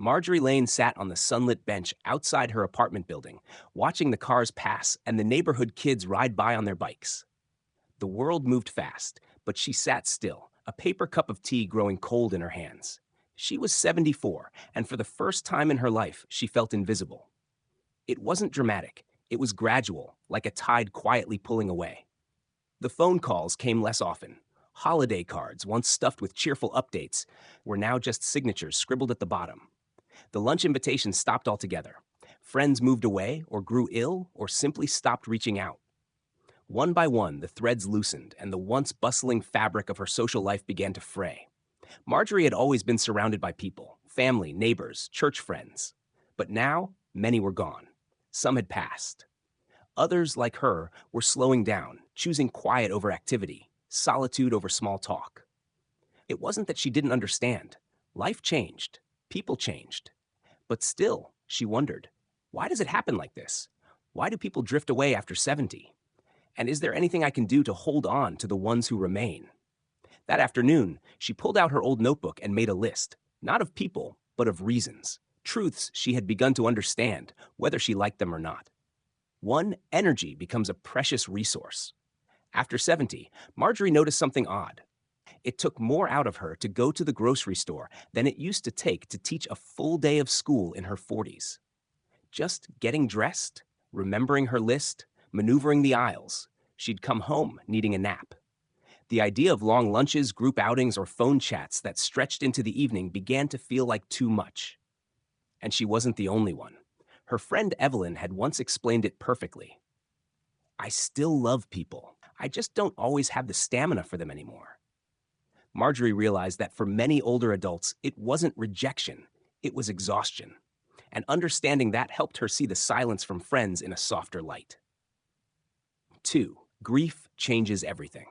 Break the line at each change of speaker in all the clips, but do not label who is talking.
Marjorie Lane sat on the sunlit bench outside her apartment building, watching the cars pass and the neighborhood kids ride by on their bikes. The world moved fast, but she sat still, a paper cup of tea growing cold in her hands. She was 74, and for the first time in her life, she felt invisible. It wasn't dramatic, it was gradual, like a tide quietly pulling away. The phone calls came less often. Holiday cards, once stuffed with cheerful updates, were now just signatures scribbled at the bottom. The lunch invitations stopped altogether. Friends moved away, or grew ill, or simply stopped reaching out. One by one, the threads loosened, and the once bustling fabric of her social life began to fray. Marjorie had always been surrounded by people, family, neighbors, church friends. But now, many were gone. Some had passed. Others, like her, were slowing down, choosing quiet over activity, solitude over small talk. It wasn't that she didn't understand. Life changed. People changed. But still, she wondered, why does it happen like this? Why do people drift away after 70? And is there anything I can do to hold on to the ones who remain? That afternoon, she pulled out her old notebook and made a list, not of people, but of reasons, truths she had begun to understand, whether she liked them or not. One, energy becomes a precious resource. After 70, Marjorie noticed something odd. It took more out of her to go to the grocery store than it used to take to teach a full day of school in her 40s. Just getting dressed, remembering her list, maneuvering the aisles, she'd come home needing a nap. The idea of long lunches, group outings, or phone chats that stretched into the evening began to feel like too much. And she wasn't the only one. Her friend Evelyn had once explained it perfectly. I still love people. I just don't always have the stamina for them anymore. Marjorie realized that for many older adults, it wasn't rejection, it was exhaustion. And understanding that helped her see the silence from friends in a softer light. 2. Grief changes everything.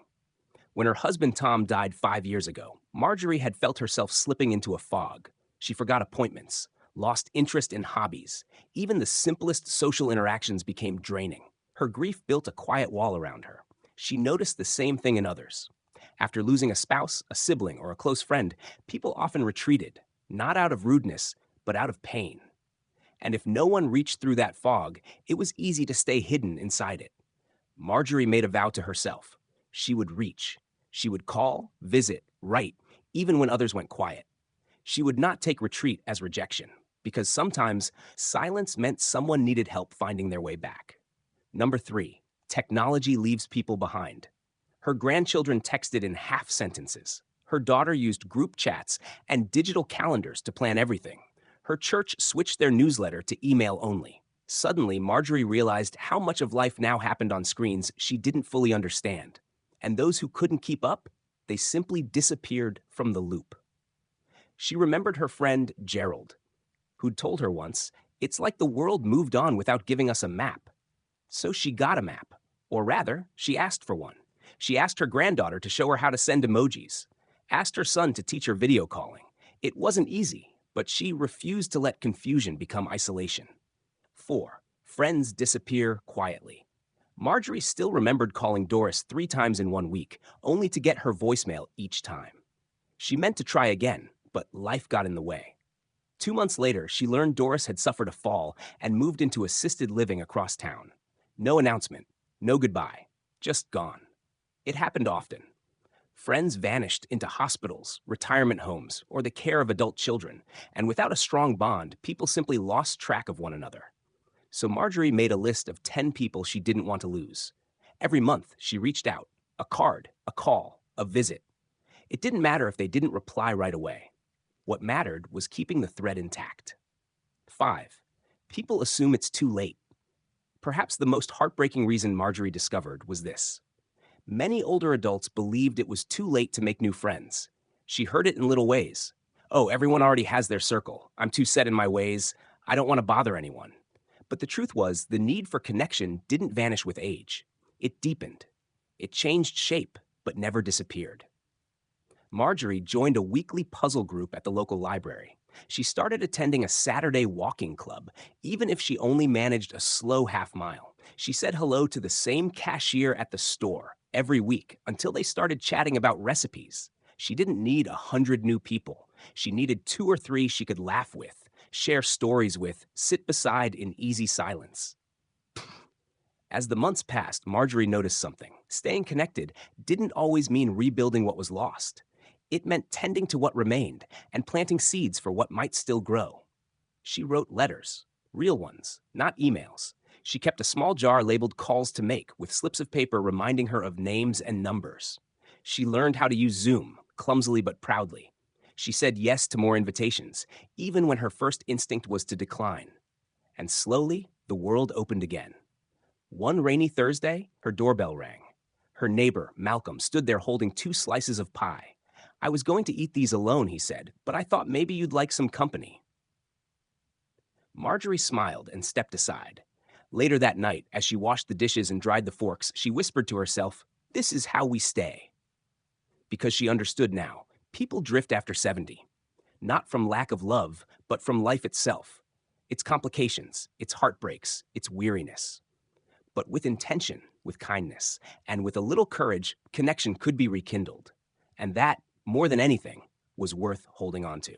When her husband Tom died 5 years ago, Marjorie had felt herself slipping into a fog. She forgot appointments, lost interest in hobbies. Even the simplest social interactions became draining. Her grief built a quiet wall around her. She noticed the same thing in others. After losing a spouse, a sibling, or a close friend, people often retreated, not out of rudeness, but out of pain. And if no one reached through that fog, it was easy to stay hidden inside it. Marjorie made a vow to herself. She would reach. She would call, visit, write, even when others went quiet. She would not take retreat as rejection, because sometimes silence meant someone needed help finding their way back. Number 3, technology leaves people behind. Her grandchildren texted in half sentences. Her daughter used group chats and digital calendars to plan everything. Her church switched their newsletter to email only. Suddenly, Marjorie realized how much of life now happened on screens she didn't fully understand. And those who couldn't keep up, they simply disappeared from the loop. She remembered her friend Gerald, who'd told her once, "It's like the world moved on without giving us a map." So she got a map, or rather, she asked for one. She asked her granddaughter to show her how to send emojis, asked her son to teach her video calling. It wasn't easy, but she refused to let confusion become isolation. 4. Friends disappear quietly. Marjorie still remembered calling Doris 3 times in 1 week, only to get her voicemail each time. She meant to try again, but life got in the way. 2 months later, she learned Doris had suffered a fall and moved into assisted living across town. No announcement, no goodbye, just gone. It happened often. Friends vanished into hospitals, retirement homes, or the care of adult children, and without a strong bond, people simply lost track of one another. So Marjorie made a list of 10 people she didn't want to lose. Every month, she reached out, a card, a call, a visit. It didn't matter if they didn't reply right away. What mattered was keeping the thread intact. 5. People assume it's too late. Perhaps the most heartbreaking reason Marjorie discovered was this. Many older adults believed it was too late to make new friends. She heard it in little ways. Oh, everyone already has their circle. I'm too set in my ways. I don't want to bother anyone. But the truth was, the need for connection didn't vanish with age. It deepened. It changed shape, but never disappeared. Marjorie joined a weekly puzzle group at the local library. She started attending a Saturday walking club, even if she only managed a slow half-mile. She said hello to the same cashier at the store every week until they started chatting about recipes. She didn't need 100 new people. She needed 2 or 3 she could laugh with, share stories with, sit beside in easy silence. As the months passed, Marjorie noticed something. Staying connected didn't always mean rebuilding what was lost. It meant tending to what remained and planting seeds for what might still grow. She wrote letters, real ones, not emails. She kept a small jar labeled calls to make with slips of paper reminding her of names and numbers. She learned how to use Zoom, clumsily but proudly. She said yes to more invitations, even when her first instinct was to decline. And slowly, the world opened again. One rainy Thursday, her doorbell rang. Her neighbor, Malcolm, stood there holding 2 slices of pie. I was going to eat these alone, he said, but I thought maybe you'd like some company. Marjorie smiled and stepped aside. Later that night, as she washed the dishes and dried the forks, she whispered to herself, "This is how we stay." Because she understood now, people drift after 70. Not from lack of love, but from life itself. Its complications, its heartbreaks, its weariness. But with intention, with kindness, and with a little courage, connection could be rekindled. And that, more than anything, was worth holding on to.